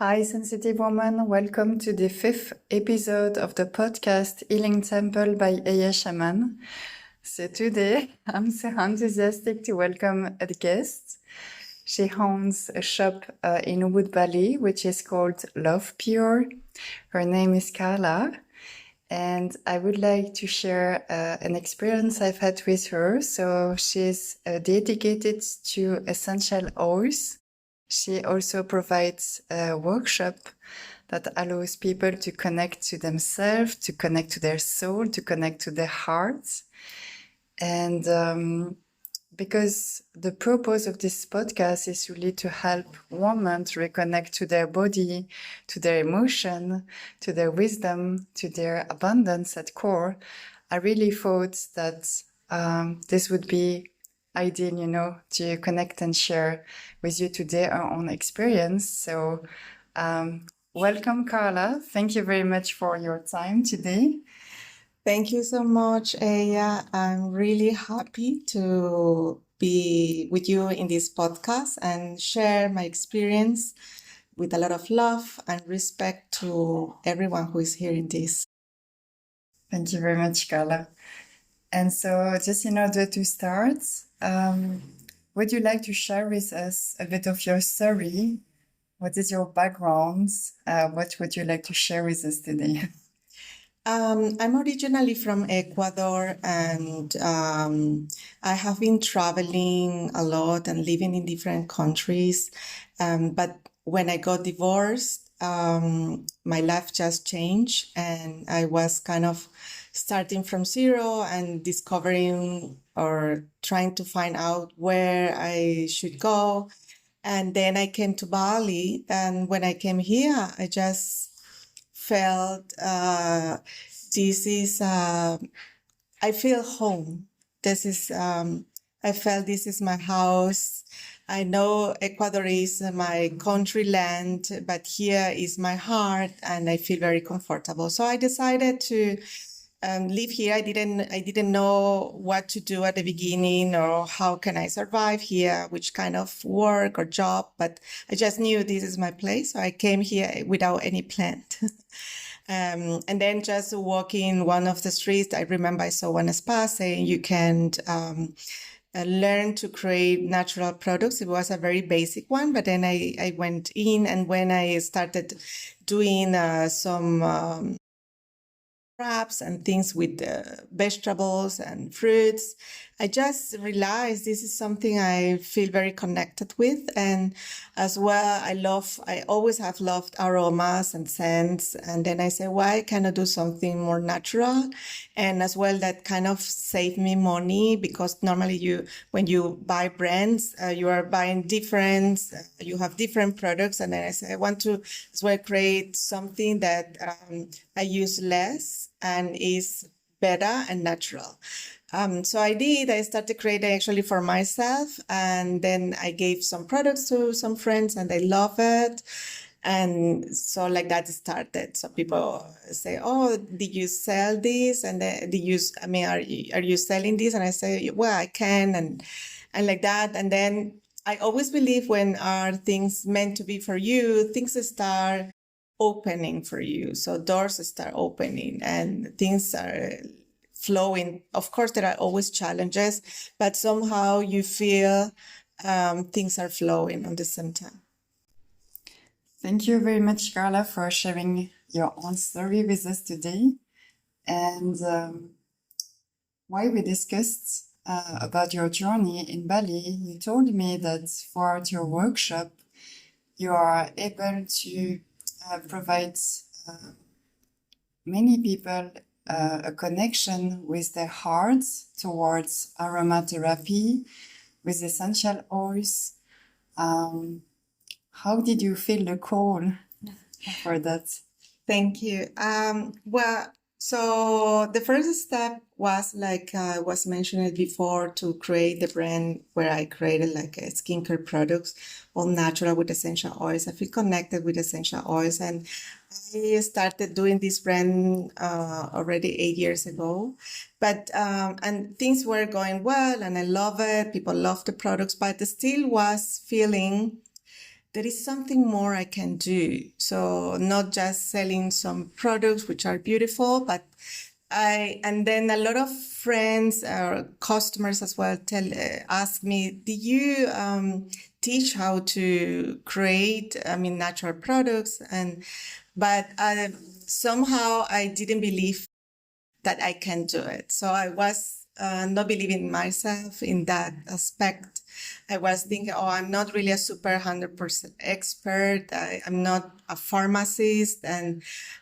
Hi, sensitive woman. Welcome to the 5th episode of the podcast Healing Temple by Eya Shaman. So today I'm so enthusiastic to welcome a guest. She owns a shop in Ubud, Bali, which is called Love Pure. Her name is Carla. And I would like to share an experience I've had with her. So she's dedicated to essential oils. She also provides a workshop that allows people to connect to themselves, to connect to their soul, to connect to their hearts. And because the purpose of this podcast is really to help women to reconnect to their body, to their emotion, to their wisdom, to their abundance at core, I really thought that this would be ideal, to connect and share with you today our own experience. So welcome, Carla. Thank you very much for your time today. Thank you so much, Eya. I'm really happy to be with you in this podcast and share my experience with a lot of love and respect to everyone who is hearing this. Thank you very much, Carla. And so just in order to start, would you like to share with us a bit of your story? What is your background? What would you like to share with us today? I'm originally from Ecuador, and I have been traveling a lot and living in different countries. But when I got divorced, my life just changed, and I was kind of starting from zero and discovering or trying to find out where I should go. And then I came to Bali, and when I came here, I just felt this is I feel home. This is I felt this is my house. I know Ecuador is my country land, but here is my heart, and I feel very comfortable. So I decided to live here. I didn't know what to do at the beginning or how can I survive here, which kind of work or job, but I just knew this is my place. So I came here without any plan. And then just walking one of the streets, I remember I saw one spa saying you can learn to create natural products. It was a very basic one, but then I went in, and when I started doing some wraps and things with vegetables and fruits, I just realized this is something I feel very connected with. And as well, I always have loved aromas and scents. And then I say, why can't I do something more natural? And as well, that kind of saved me money, because normally when you buy brands, you are buying you have different products. And then I say, I want to as well create something that I use less and is better and natural. So I started creating actually for myself, and then I gave some products to some friends and they love it. And so like that started. So people say, oh, did you sell this? And are you selling this? And I say, well, I can. And like that. And then I always believe when are things meant to be for you, things start opening for you. So doors start opening and things are flowing. Of course, there are always challenges, but somehow you feel things are flowing at the same time. Thank you very much, Carla, for sharing your own story with us today. And while we discussed about your journey in Bali, you told me that throughout your workshop, you are able to provide many people a connection with their hearts towards aromatherapy, with essential oils. How did you feel the call for that? Thank you. Well, so the first step was, like I was mentioning before, to create the brand where I created like a skincare products, all natural with essential oils. I feel connected with essential oils, and I started doing this brand already 8 years ago. But and things were going well, and I love it. People love the products, but I still was feeling there is something more I can do. So not just selling some products which are beautiful, but and then a lot of friends or customers as well ask me, do you teach how to create, natural products? But somehow I didn't believe that I can do it. So I was not believing in myself in that aspect. I was thinking, oh, I'm not really a super 100% expert. I'm not a pharmacist.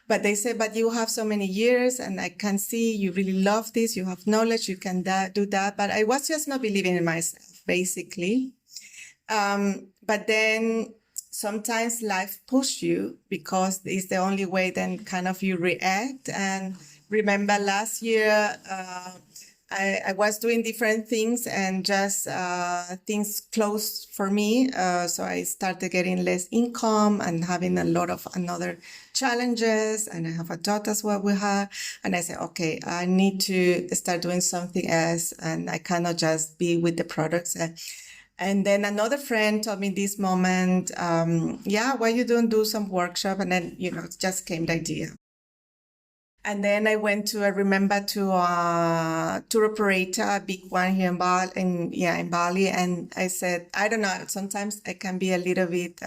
But they say, but you have so many years and I can see you really love this. You have knowledge, you can do that. But I was just not believing in myself, basically. But then sometimes life pushes you because it's the only way then kind of you react. And remember last year, I was doing different things and just things closed for me. So I started getting less income and having a lot of another challenges. And I have a daughter as well with her. And I said, okay, I need to start doing something else. And I cannot just be with the products. And then another friend told me this moment, why you don't do some workshop? And then, it just came the idea. And then I went to, I remember, to a tour operator, a big one here in Bali. And I said, I don't know, sometimes I can be a little bit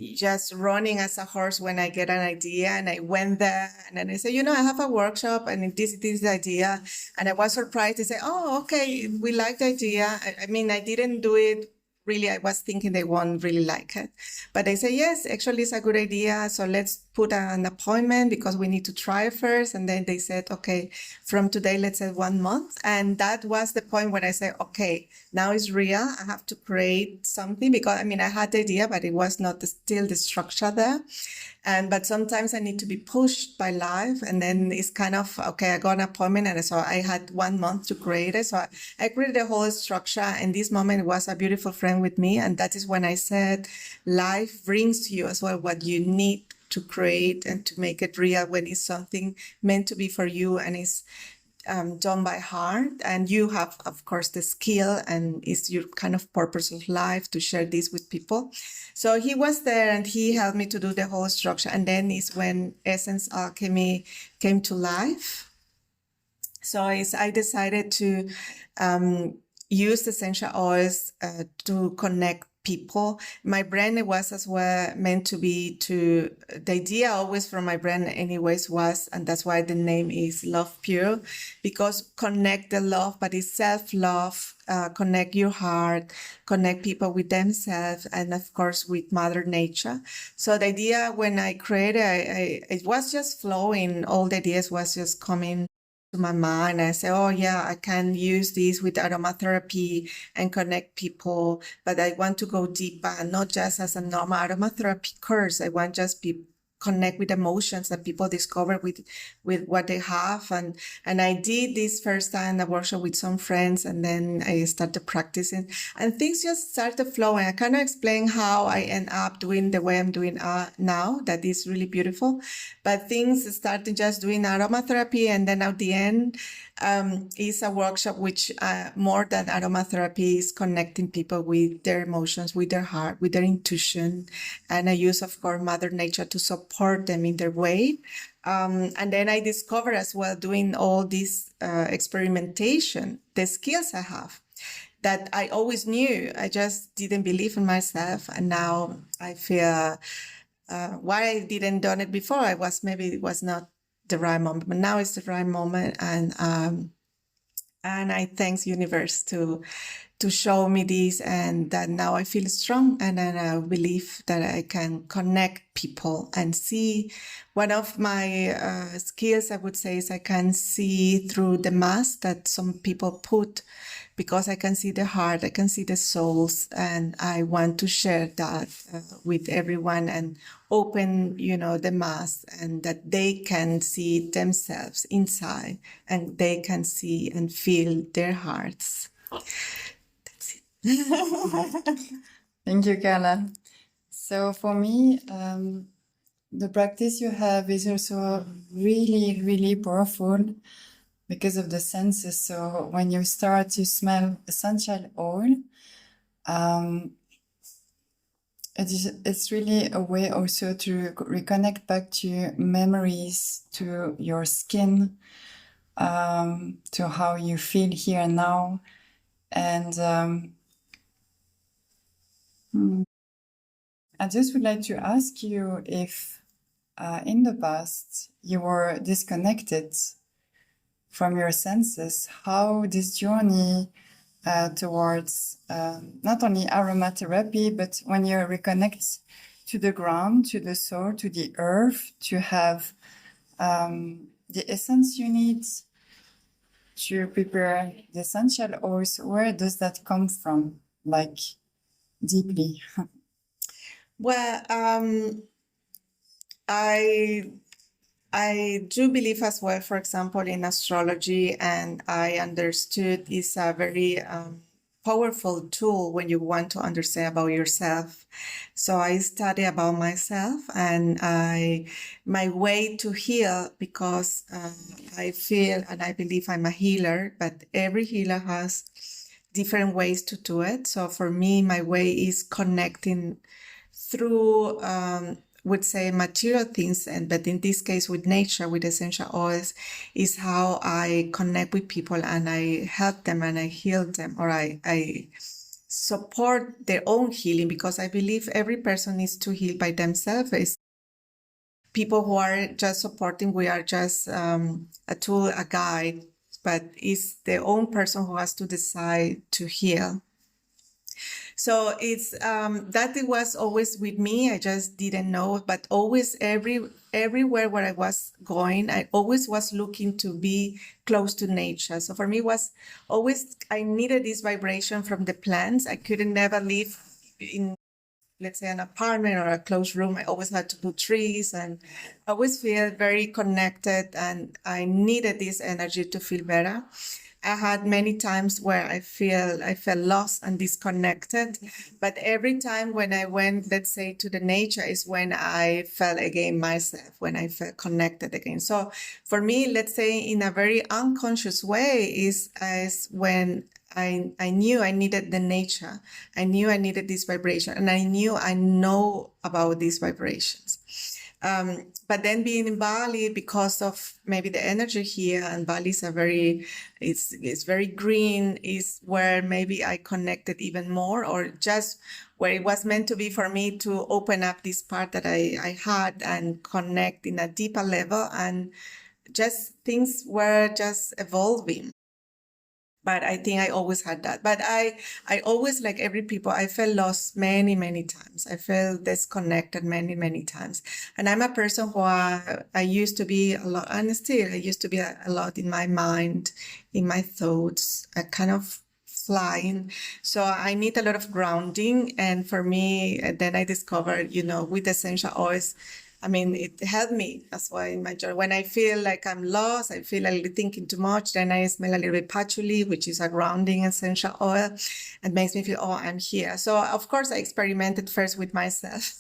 just running as a horse when I get an idea. And I went there and then I said, I have a workshop and this is the idea. And I was surprised. They said, oh, okay, we like the idea. I didn't do it really. I was thinking they won't really like it. But they say, yes, actually it's a good idea. So let's put an appointment because we need to try first. And then they said, okay, from today, let's say 1 month. And that was the point when I said, okay, now it's real. I have to create something because I had the idea, but it was not still the structure there. But sometimes I need to be pushed by life. And then it's kind of, okay, I got an appointment. And so I had 1 month to create it. So I created the whole structure. And this moment was a beautiful friend with me. And that is when I said, life brings to you as well what you need to create and to make it real when it's something meant to be for you and it's done by heart. And you have, of course, the skill and it's your kind of purpose of life to share this with people. So he was there and he helped me to do the whole structure. And then is when Essence Alchemy came to life. So I decided to use essential oils to connect people. My brand was as well meant to be the idea always from my brand anyways was, and that's why the name is Love Pure, because connect the love, but it's self-love, connect your heart, connect people with themselves, and of course with Mother Nature. So the idea when I created, it was just flowing. All the ideas was just coming to my mind. I say, oh yeah, I can use this with aromatherapy and connect people, but I want to go deeper, not just as a normal aromatherapy course. I want just connect with emotions that people discover with what they have. And I did this first time a workshop with some friends, and then I started practicing and things just started flowing. I cannot explain how I end up doing the way I'm doing now. That is really beautiful. But things started just doing aromatherapy. And then at the end, is a workshop which more than aromatherapy is connecting people with their emotions, with their heart, with their intuition. And I use, of course, Mother Nature to support them in their way. And then I discovered as well, doing all this experimentation, the skills I have that I always knew. I just didn't believe in myself. And now I feel why I didn't done it before. Maybe it was not the right moment, but now it's the right moment. And I thanks universe to show me this, and that now I feel strong, and then I believe that I can connect people and see. One of my skills, I would say, is I can see through the mask that some people put, because I can see the heart, I can see the souls, and I want to share that with everyone and open, the mask, and that they can see themselves inside and they can see and feel their hearts. That's it. Thank you, Carla. So for me, the practice you have is also really, really powerful because of the senses. So when you start to smell essential oil, it's really a way also to reconnect back to memories, to your skin, to how you feel here and now. And I just would like to ask you if in the past you were disconnected from your senses, how this journey towards not only aromatherapy, but when you reconnect to the ground, to the soul, to the earth, to have the essence you need to prepare the essential oils, where does that come from, like deeply? Well, I do believe as well, for example, in astrology, and I understood it's a very powerful tool when you want to understand about yourself. So I study about myself, and my way to heal, because I feel and I believe I'm a healer, but every healer has different ways to do it. So for me, my way is connecting through would say material things, but in this case with nature, with essential oils, is how I connect with people and I help them and I heal them, or I support their own healing, because I believe every person needs to heal by themselves. It's people who are just supporting, we are just a tool, a guide, but it's the own person who has to decide to heal. So it's that it was always with me. I just didn't know, but always everywhere where I was going, I always was looking to be close to nature. So for me, it was always I needed this vibration from the plants. I couldn't never live in, let's say, an apartment or a closed room. I always had to put trees, and I always feel very connected, and I needed this energy to feel better. I had many times where I felt lost and disconnected, but every time when I went, let's say, to the nature is when I felt again myself, when I felt connected again. So for me, let's say in a very unconscious way is when I knew I needed the nature. I knew I needed this vibration, and I knew I know about these vibrations. But then being in Bali, because of maybe the energy here, and Bali is it's very green, is where maybe I connected even more, or just where it was meant to be for me to open up this part that I had and connect in a deeper level, and just things were just evolving. But I think I always had that. But I always, like every people, I felt lost many, many times. I felt disconnected many, many times. And I'm a person who I used to be a lot, and still I used to be a lot in my mind, in my thoughts, kind of flying. So I need a lot of grounding. And for me, then I discovered, with essential oils, I mean, it helped me. That's why in my journey, when I feel like I'm lost, I feel like thinking too much, then I smell a little bit patchouli, which is a grounding essential oil, and makes me feel, oh, I'm here. So of course I experimented first with myself.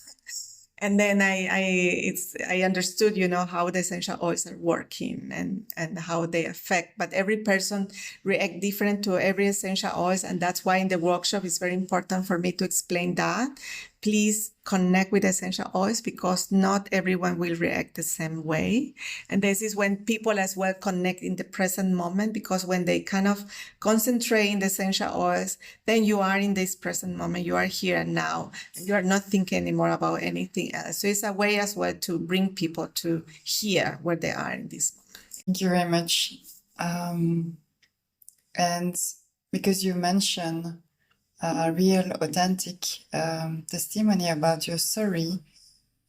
And then I understood, how the essential oils are working and how they affect. But every person react different to every essential oils, and that's why in the workshop it's very important for me to explain that. Please connect with essential oils, because not everyone will react the same way. And this is when people as well connect in the present moment, because when they kind of concentrate in the essential oils, then you are in this present moment, you are here and now, and you are not thinking anymore about anything else. So it's a way as well to bring people to here where they are in this moment. Thank you very much. And because you mentioned a real, authentic testimony about your story,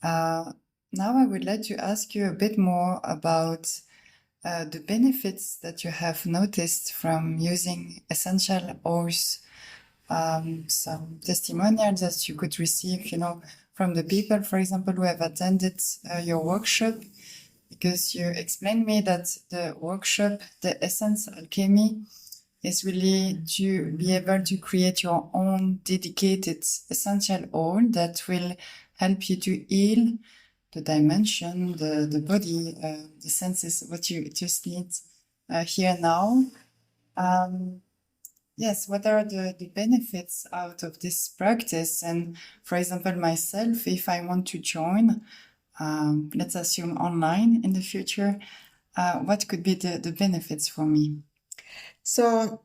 now I would like to ask you a bit more about the benefits that you have noticed from using essential oils, some testimonials that you could receive, from the people, for example, who have attended your workshop, because you explained me that the workshop, the Essence Alchemy, is really to be able to create your own dedicated essential oil that will help you to heal the dimension, the body, the senses, what you just need here now. Yes, what are the benefits out of this practice? And for example, myself, if I want to join, let's assume online in the future, what could be the benefits for me? So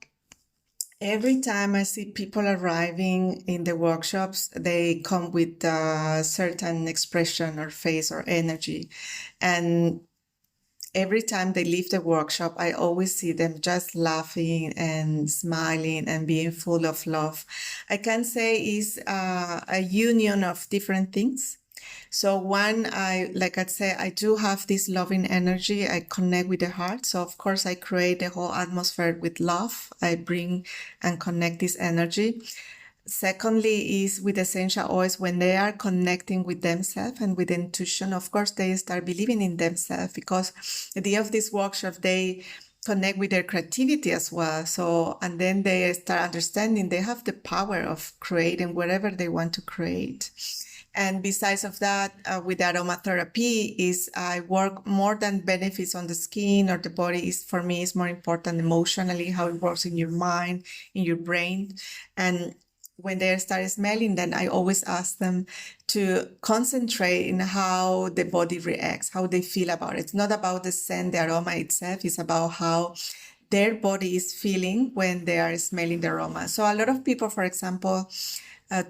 every time I see people arriving in the workshops, they come with a certain expression or face or energy. And every time they leave the workshop, I always see them just laughing and smiling and being full of love. I can say is a union of different things. So one, like I say, I do have this loving energy. I connect with the heart. So of course I create the whole atmosphere with love. I bring and connect this energy. Secondly is with essential oils, when they are connecting with themselves and with intuition, of course, they start believing in themselves, because at the end of this workshop, they connect with their creativity as well. So, and then they start understanding they have the power of creating whatever they want to create. And besides of that, with aromatherapy is I work more than benefits on the skin or the body. Is for me is more important emotionally, how it works in your mind, in your brain. And when they start smelling, then I always ask them to concentrate in how the body reacts, how they feel about it. It's not about the scent, the aroma itself. It's about how their body is feeling when they are smelling the aroma. So a lot of people, for example,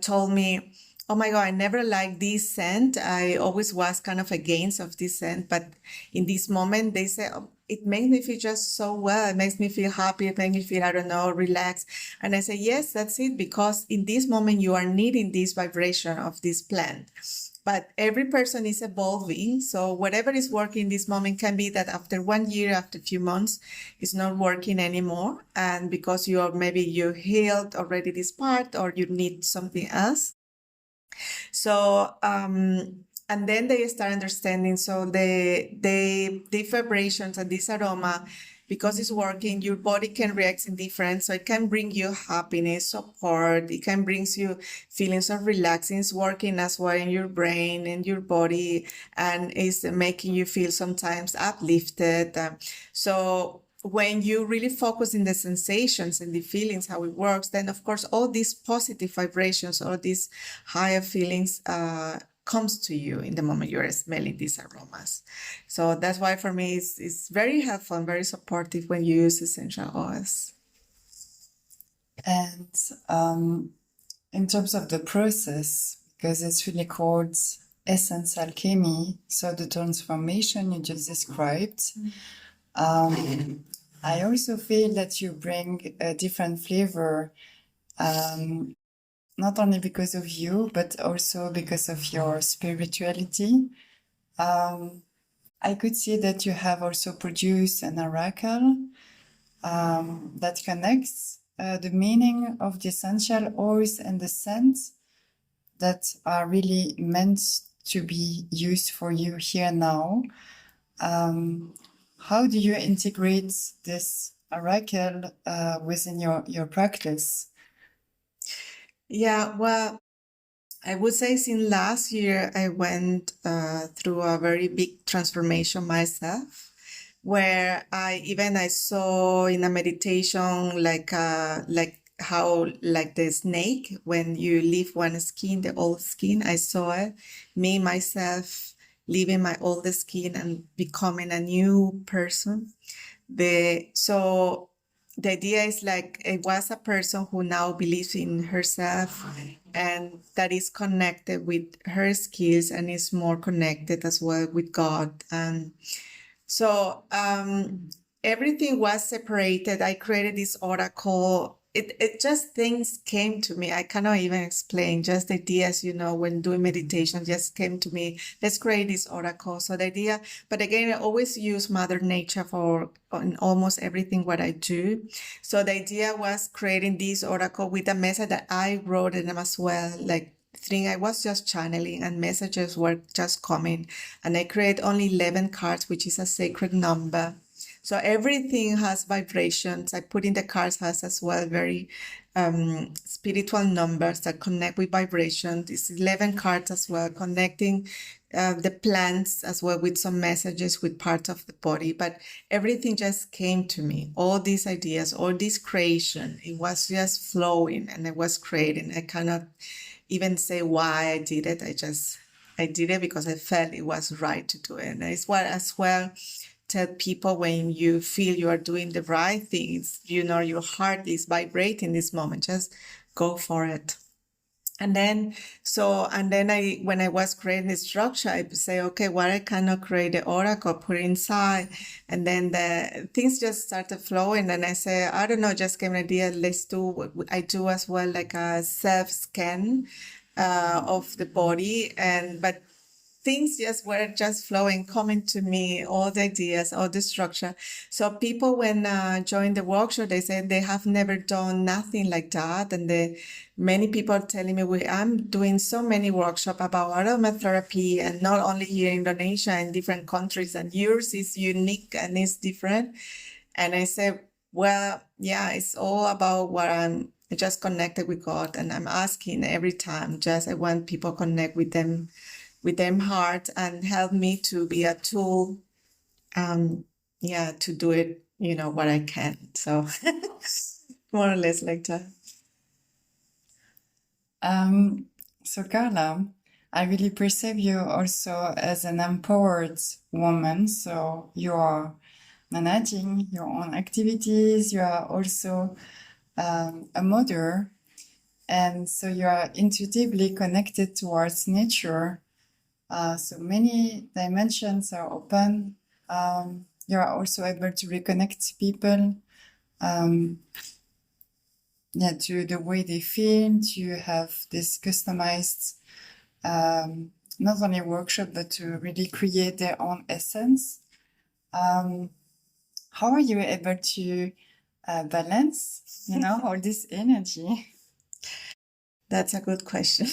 told me, oh my God, I never liked this scent. I always was kind of against of this scent. But in this moment, they say, oh, it makes me feel just so well. It makes me feel happy. It makes me feel, I don't know, relaxed. And I say, yes, that's it. Because in this moment, you are needing this vibration of this plant. But every person is evolving. So whatever is working this moment can be that after 1 year, after a few months, it's not working anymore. And because maybe you healed already this part, or you need something else. So, and then they start understanding. So the vibrations and this aroma, because it's working, your body can react in different. So it can bring you happiness, support. It can bring you feelings of relaxing. It's working as well in your brain and your body, and is making you feel sometimes uplifted. So when you really focus in the sensations and the feelings, how it works, then of course all these positive vibrations, all these higher feelings comes to you in the moment you're smelling these aromas. So that's why for me it's very helpful and very supportive when you use essential oils. And in terms of the process, because it's really called Essence Alchemy, so the transformation you just described, I also feel that you bring a different flavor, not only because of you, but also because of your spirituality. I could see that you have also produced an oracle that connects the meaning of the essential oils and the scents that are really meant to be used for you here now. How do you integrate this oracle within your practice? Yeah, well, I would say since last year, I went through a very big transformation myself, where I saw in a meditation like how like the snake, when you leave one skin, the old skin, I saw it, me myself leaving my old skin and becoming a new person. So the idea is like it was a person who now believes in herself and that is connected with her skills and is more connected as well with God. And so everything was separated. I created this oracle. It just things came to me. I cannot even explain. Just ideas, when doing meditation, just came to me. Let's create this oracle. So the idea, but again, I always use Mother Nature for in almost everything what I do. So the idea was creating this oracle with a message that I wrote in them as well, like thing I was just channeling and messages were just coming, and I create only 11 cards, which is a sacred number. So everything has vibrations. I put in the cards has as well very spiritual numbers that connect with vibrations. It's 11 cards as well, connecting the plants as well, with some messages with parts of the body, but everything just came to me. All these ideas, all this creation, it was just flowing and I was creating. I cannot even say why I did it. I did it because I felt it was right to do it. And it's what as well tell people, when you feel you are doing the right things, your heart is vibrating this moment, just go for it. And then when I was creating the structure, I say, okay, what I cannot create the oracle, put it inside. And then the things just started flowing. And I say, I don't know, just gave an idea. I do as well, like a self-scan of the body. But things just were just flowing, coming to me, all the ideas, all the structure. So people, when join the workshop, they say they have never done nothing like that. And many people are telling me, I'm doing so many workshops about aromatherapy, and not only here in Indonesia, in different countries, and yours is unique and it's different. And I say, well, yeah, it's all about what I'm just connected with God. And I'm asking every time, I want people connect with them heart, and help me to be a tool, to do it, what I can. So more or less like that. So Carla, I really perceive you also as an empowered woman. So you are managing your own activities. You are also a mother. And so you are intuitively connected towards nature. So many dimensions are open. You are also able to reconnect to people, to the way they feel, to have this customized, not only workshop, but to really create their own essence. How are you able to balance, all this energy? That's a good question.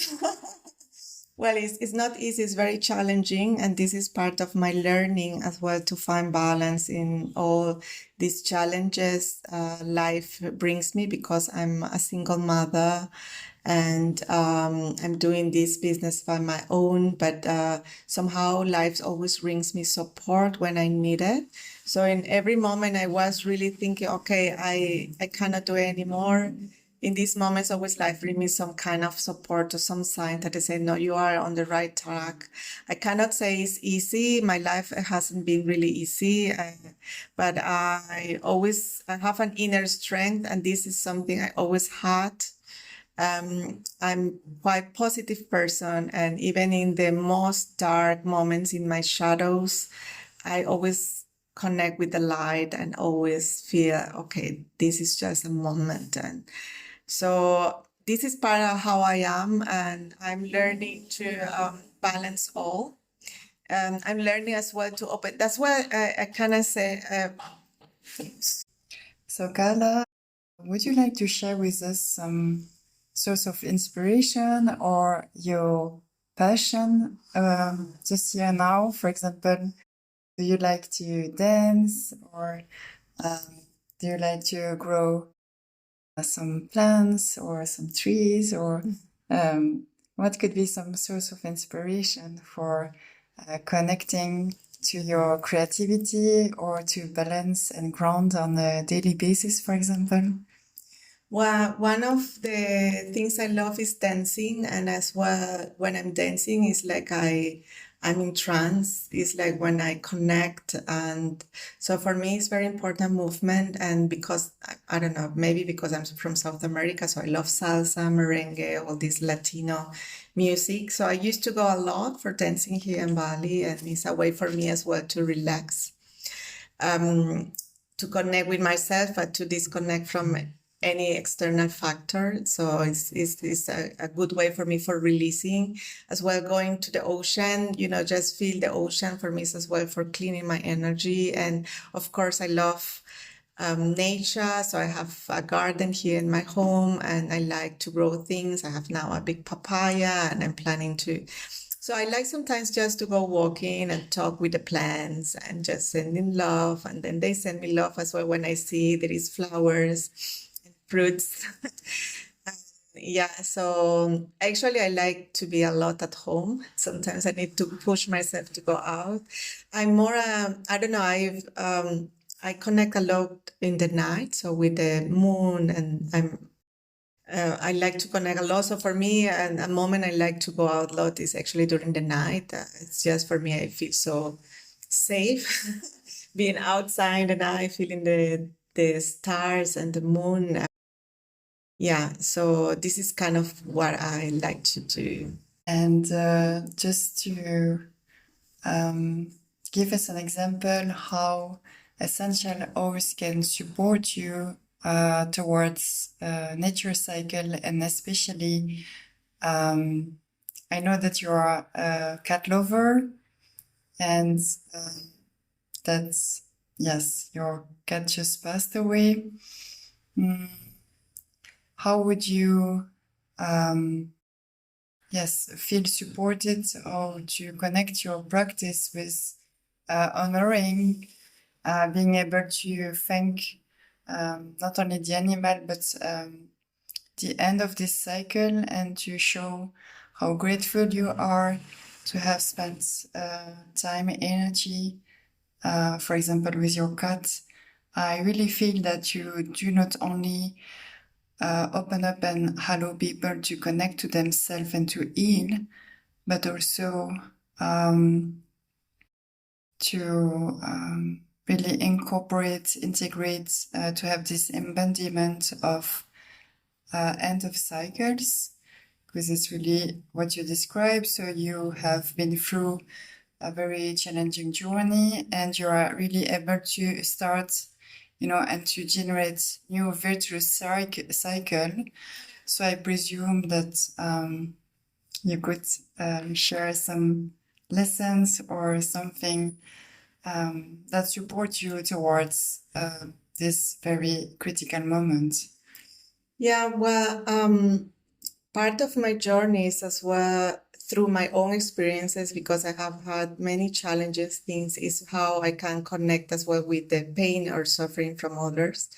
Well, it's not easy, it's very challenging. And this is part of my learning as well, to find balance in all these challenges life brings me, because I'm a single mother, and I'm doing this business by my own, but somehow life always brings me support when I need it. So in every moment I was really thinking, okay, I cannot do it anymore. In these moments, always life brings me some kind of support or some sign that I say, no, you are on the right track. I cannot say it's easy. My life hasn't been really easy, but I have an inner strength, and this is something I always had. I'm quite positive person, and even in the most dark moments, in my shadows, I always connect with the light and always feel, okay, this is just a moment. And so this is part of how I am, and I'm learning to balance all. I'm learning as well to open. That's why I kind of say. So Carla, would you like to share with us some source of inspiration or your passion just here now? For example, do you like to dance, or do you like to grow some plants or some trees, or what could be some source of inspiration for connecting to your creativity, or to balance and ground on a daily basis, for example? Well, one of the things I love is dancing, and as well, when I'm dancing, it's like I'm in trance. It's like when I connect, and so for me, it's very important movement. And because I don't know, maybe because I'm from South America, so I love salsa, merengue, all this Latino music. So I used to go a lot for dancing here in Bali, and it's a way for me as well to relax, to connect with myself, but to disconnect from any external factor. So it's a good way for me for releasing, as well. Going to the ocean, just feel the ocean for me is as well for cleaning my energy. And of course, I love nature. So I have a garden here in my home, and I like to grow things. I have now a big papaya, and I'm planning to. So I like sometimes just to go walking and talk with the plants and just sending love. And then they send me love as well when I see there is flowers and fruits. Yeah, so actually I like to be a lot at home. Sometimes I need to push myself to go out. I'm more, I don't know, I connect a lot in the night, so with the moon, and I like to connect a lot. So for me, and a moment I like to go out a lot is actually during the night. It's just for me, I feel so safe being outside and I feeling the stars and the moon. Yeah, so this is kind of what I like to do. And just to give us an example how essential oils can support you towards nature cycle, and especially I know that you are a cat lover, and that's yes, your cat just passed away. How would you yes, feel supported, or to connect your practice with honoring, being able to thank not only the animal but the end of this cycle, and to show how grateful you are to have spent time, energy, for example, with your cat. I really feel that you do not only open up and allow people to connect to themselves and to heal, but also to really incorporate, integrate, to have this embodiment of end of cycles, because it's really what you describe. So you have been through a very challenging journey, and you are really able to start, and to generate new virtuous cycle. So I presume that you could share some lessons or something that support you towards this very critical moment. Yeah, well, part of my journey is as well through my own experiences, because I have had many challenges, things is how I can connect as well with the pain or suffering from others.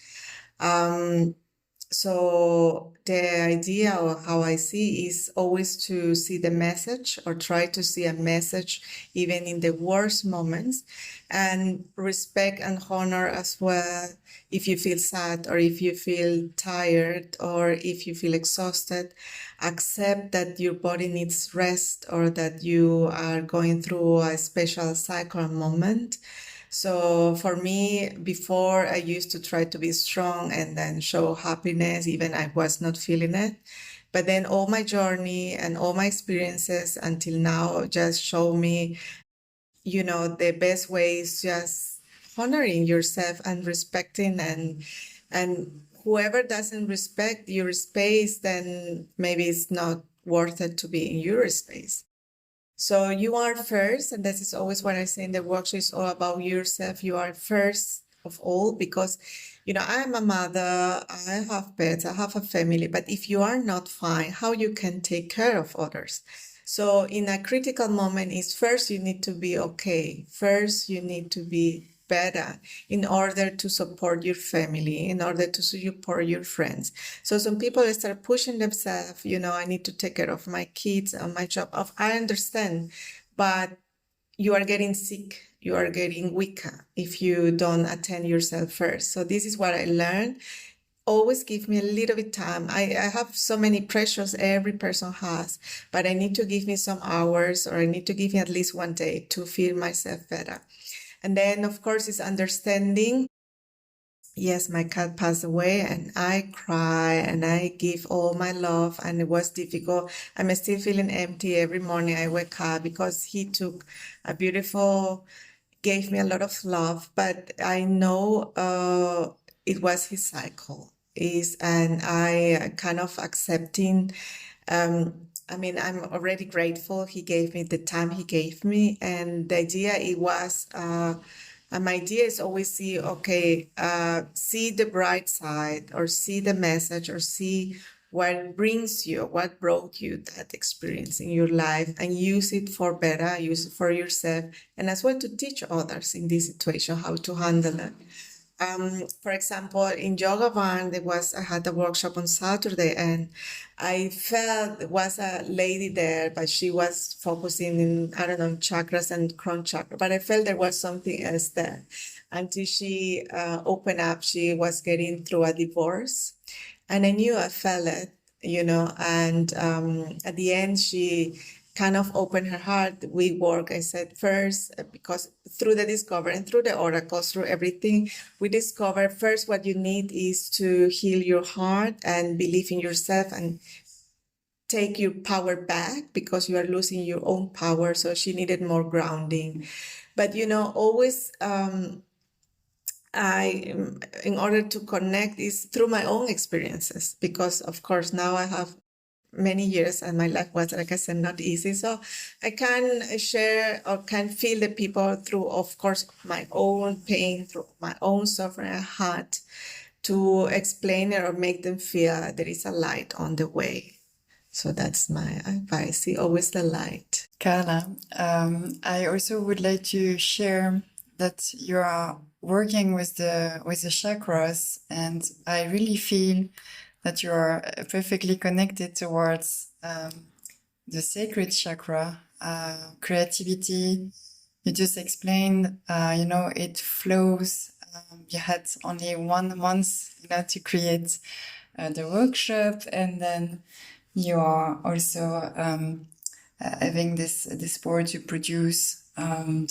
So the idea of how I see is always to see the message, or try to see a message even in the worst moments, and respect and honor as well. If you feel sad, or if you feel tired, or if you feel exhausted, accept that your body needs rest, or that you are going through a special cycle moment. So for me, before, I used to try to be strong and then show happiness, even I was not feeling it. But then all my journey and all my experiences until now just show me, the best way is just honoring yourself and respecting, and whoever doesn't respect your space, then maybe it's not worth it to be in your space. So you are first, and this is always what I say in the workshop, is all about yourself. You are first of all, because, I'm a mother, I have pets, I have a family, but if you are not fine, how you can take care of others? So in a critical moment is first you need to be okay. First you need to be better in order to support your family, in order to support your friends. So some people start pushing themselves, I need to take care of my kids and my job. I understand, but you are getting sick, you are getting weaker if you don't attend yourself first. So this is what I learned. Always give me a little bit time. I have so many pressures every person has, but I need to give me some hours, or I need to give me at least one day to feel myself better. And then, of course, it's understanding. Yes, my cat passed away, and I cry and I give all my love, and it was difficult. I'm still feeling empty every morning I wake up, because he took a beautiful, gave me a lot of love, but I know it was his cycle. And I kind of accepting. I'm already grateful he gave me the time he gave me, and the idea it was. My idea is always see the bright side, or see the message, or see what brought you that experience in your life, and use it for better, use it for yourself, and as well to teach others in this situation how to handle it. For example, in Yoga Barn, I had a workshop on Saturday, and I felt there was a lady there, but she was focusing in, I don't know, chakras and crown chakra, but I felt there was something else there. Until she opened up, she was getting through a divorce, and I knew I felt it, and at the end, she kind of opened her heart. We work, I said, first, because through the discovery and through the oracles, through everything, we discover first what you need is to heal your heart and believe in yourself and take your power back, because you are losing your own power. So she needed more grounding. But, always, in order to connect is through my own experiences, because of course now I have many years and my life was, like I said, not easy. So I can share or can feel the people through, of course, my own pain, through my own suffering I had, to explain it or make them feel there is a light on the way. So that's my advice. See always the light. Carla, I also would like to share that you are working with the chakras, and I really feel that you are perfectly connected towards the sacred chakra, creativity. You just explained, it flows. You had only 1 month, to create the workshop, and then you are also having this power to produce a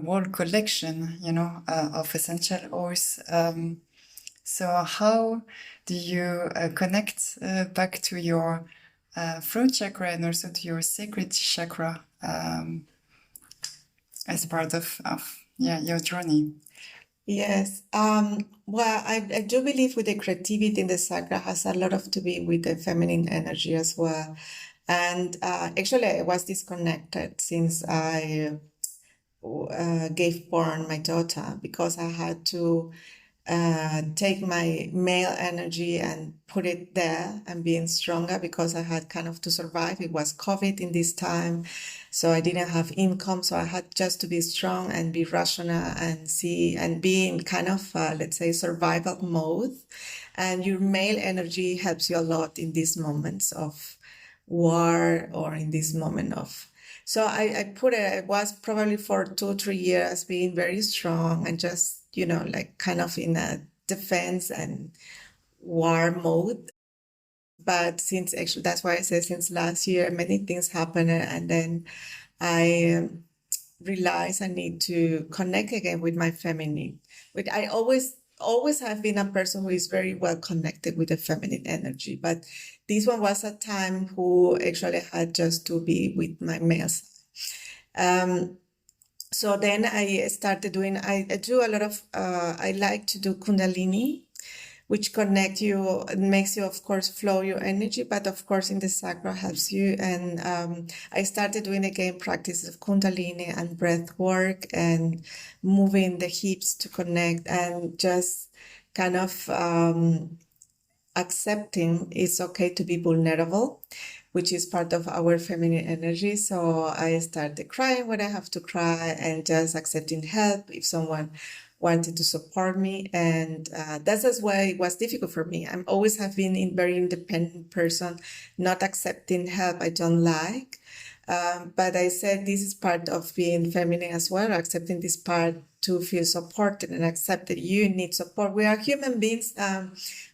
whole collection, of essential oils. So how do you connect back to your throat chakra and also to your sacred chakra as part of your journey? Yes. Well, I do believe with the creativity in the sacra has a lot of to be with the feminine energy as well. And actually, I was disconnected since I gave born my daughter, because I had to take my male energy and put it there and being stronger, because I had kind of to survive. It was COVID in this time, so I didn't have income. So I had just to be strong and be rational and see and be in kind of, let's say, survival mode. And your male energy helps you a lot in these moments of war or in this moment of. So I put it, it was probably for 2-3 years being very strong and just, like kind of in a defense and war mode. But since actually, that's why I say since last year, many things happened. And then I realized I need to connect again with my feminine. Which I always have been a person who is very well connected with the feminine energy. But this one was a time who actually had just to be with my male side. So then I started doing, I do a lot of, I like to do Kundalini, which connect you, it makes you, of course, flow your energy, but of course in the sacral helps you. And I started doing again practices of Kundalini and breath work and moving the hips to connect and just kind of accepting it's okay to be vulnerable, which is part of our feminine energy. So I started crying when I have to cry and just accepting help if someone wanted to support me. And that's why it was difficult for me. I'm always have been a very independent person, not accepting help I don't like. But I said this is part of being feminine as well, accepting this part to feel supported and accept that you need support. We are human beings.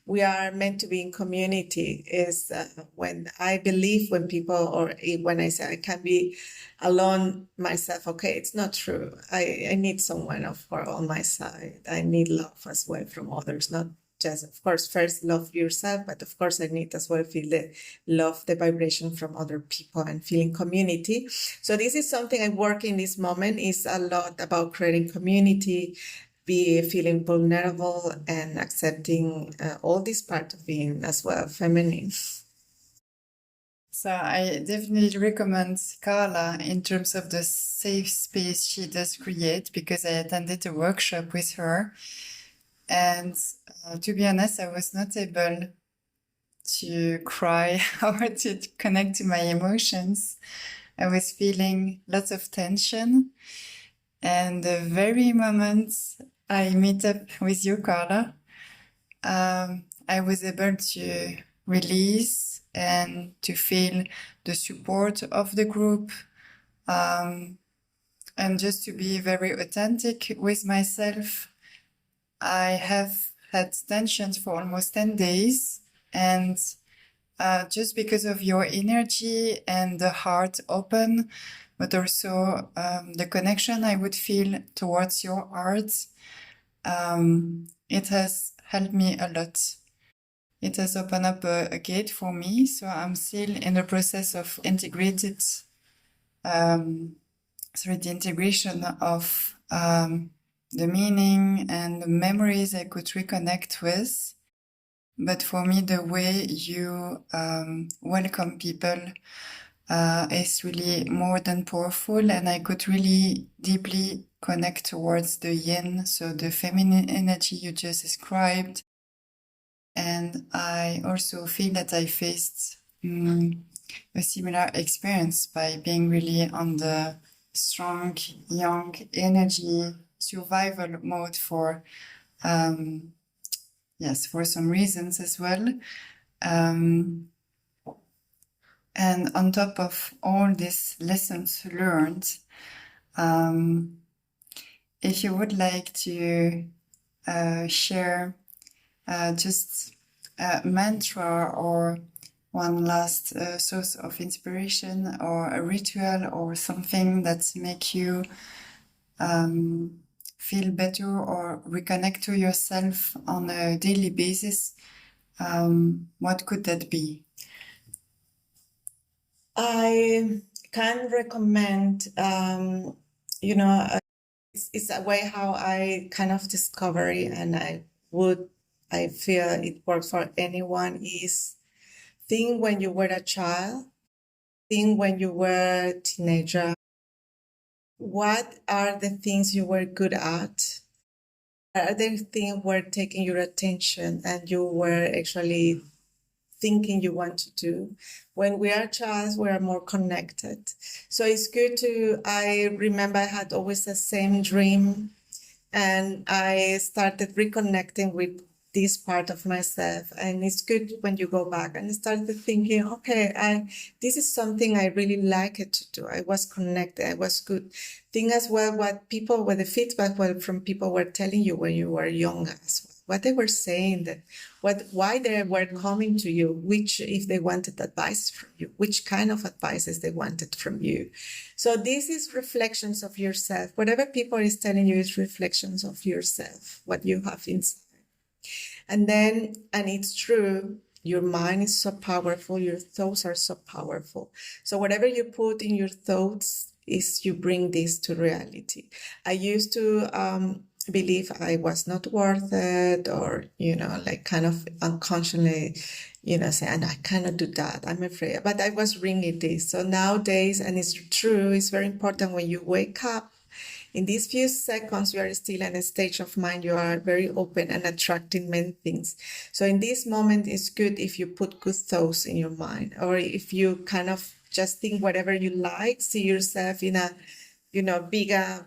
We are meant to be in community. Is when I believe when people or when I say I can be alone myself. Okay, it's not true. I need someone on my side. I need love as well from others, not just, of course, first love yourself, but of course I need as well feel the love, the vibration from other people and feeling community. So this is something I work in this moment is a lot about creating community, be feeling vulnerable and accepting all this part of being as well feminine. So I definitely recommend Carla in terms of the safe space she does create, because I attended a workshop with her. And to be honest, I was not able to cry or to connect to my emotions. I was feeling lots of tension. And the very moment I meet up with you, Carla, I was able to release and to feel the support of the group, and just to be very authentic with myself. I have had tensions for almost 10 days, and just because of your energy and the heart open, but also the connection I would feel towards your art, it has helped me a lot. It has opened up a gate for me, so I'm still in the process of the integration of the meaning and the memories I could reconnect with. But for me, the way you welcome people is really more than powerful, and I could really deeply connect towards the yin, so the feminine energy you just described. And I also feel that I faced a similar experience by being really on the strong, young energy survival mode for some reasons as well. And on top of all these lessons learned, if you would like to share just a mantra or one last source of inspiration or a ritual or something that make you feel better or reconnect to yourself on a daily basis, what could that be? I can recommend, it's a way how I kind of discover it, and I feel it works for anyone, is think when you were a child, think when you were a teenager, what are the things you were good at? Are there things were taking your attention and you were actually thinking you want to do? When we are child, we are more connected. So it's good I remember I had always the same dream, and I started reconnecting with this part of myself. And it's good when you go back and started thinking, okay, this is something I really like it to do. I was connected, I was good. Think as well what the feedback from people were telling you when you were young as well. What they were saying, why they were coming to you, if they wanted advice from you, which kind of advices they wanted from you. So this is reflections of yourself. Whatever people is telling you is reflections of yourself, what you have inside. And it's true, your mind is so powerful, your thoughts are so powerful. So whatever you put in your thoughts you bring this to reality. I used to believe I was not worth it, or, kind of unconsciously, saying, I cannot do that, I'm afraid. But I was bringing this. So nowadays, and it's true, it's very important when you wake up, in these few seconds, you are still in a stage of mind, you are very open and attracting many things. So in this moment, it's good if you put good thoughts in your mind, or if you kind of just think whatever you like, see yourself in a, bigger,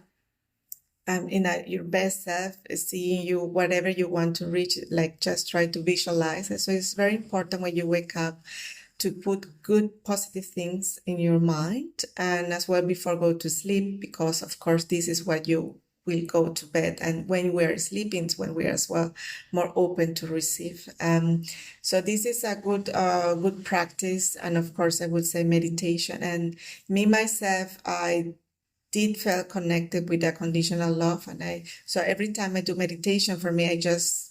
your best self, seeing you, whatever you want to reach, like just try to visualize it. So it's very important when you wake up to put good, positive things in your mind, and as well before go to sleep, because of course this is what you will go to bed. And when we are sleeping, it's when we are as well more open to receive. So this is a good practice. And of course, I would say meditation. And me, myself, I did feel connected with that conditional love. So every time I do meditation, for me, I just,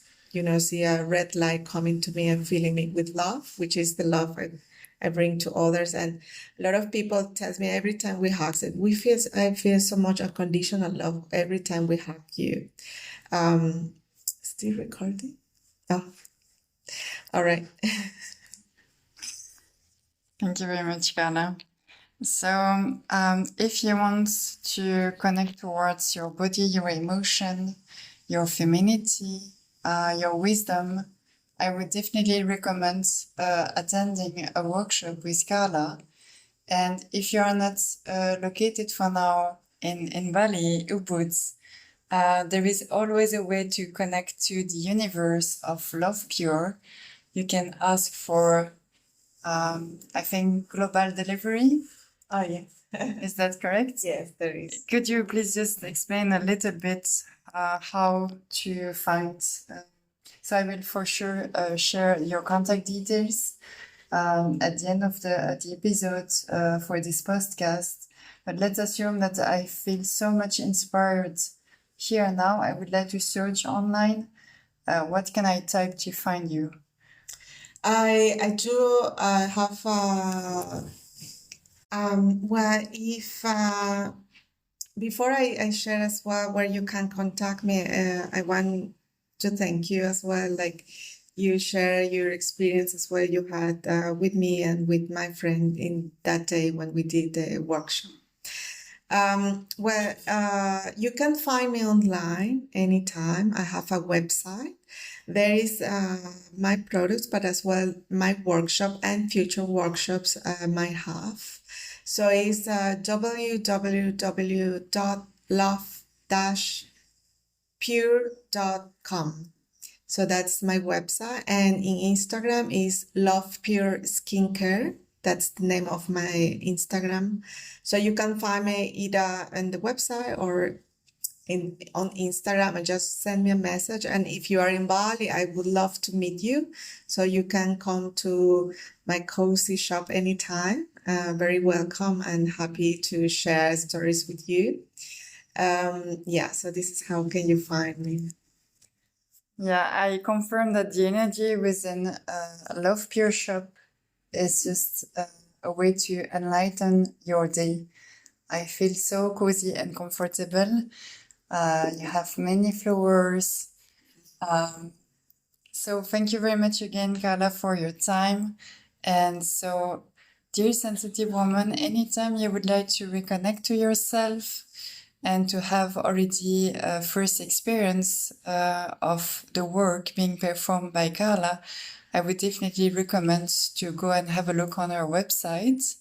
see a red light coming to me and filling me with love, which is the love I bring to others. And a lot of people tells me every time we hug, I feel so much unconditional love every time we hug you. Still recording? Oh, all right. Thank you very much, Carla. So if you want to connect towards your body, your emotion, your femininity, your wisdom, I would definitely recommend attending a workshop with Carla. And if you are not located for now in Bali, Ubud, there is always a way to connect to the universe of Love Pure. You can ask for, I think, global delivery. Oh, yes. Is that correct? Yes, there is. Could you please just explain a little bit how to find? So I will for sure share your contact details at the end of the episode for this podcast. But let's assume that I feel so much inspired here now. I would like to search online. What can I type to find you? I do have well, if before I share as well where you can contact me, I want to thank you as well. Like you share your experience as well you had with me and with my friend in that day when we did the workshop. You can find me online anytime. I have a website. There is my products, but as well my workshop and future workshops I might have. So it's www.love-pure.com. So that's my website. And in Instagram is Love Pure Skincare. That's the name of my Instagram. So you can find me either on the website or on Instagram and just send me a message. And if you are in Bali, I would love to meet you. So you can come to my cozy shop anytime. Very welcome and happy to share stories with you. So this is how can you find me. Yeah, I confirm that the energy within Love Pure shop is just a way to enlighten your day. I feel so cozy and comfortable. You have many flowers. So thank you very much again, Carla, for your time. And so, dear sensitive woman, anytime you would like to reconnect to yourself and to have already a first experience of the work being performed by Carla, I would definitely recommend to go and have a look on her website.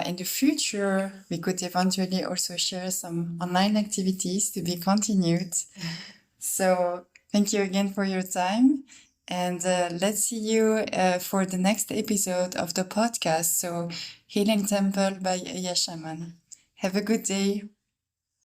In the future, we could eventually also share some online activities to be continued. So thank you again for your time. And let's see you for the next episode of the podcast. So Healing Temple by Eya Shaman. Have a good day.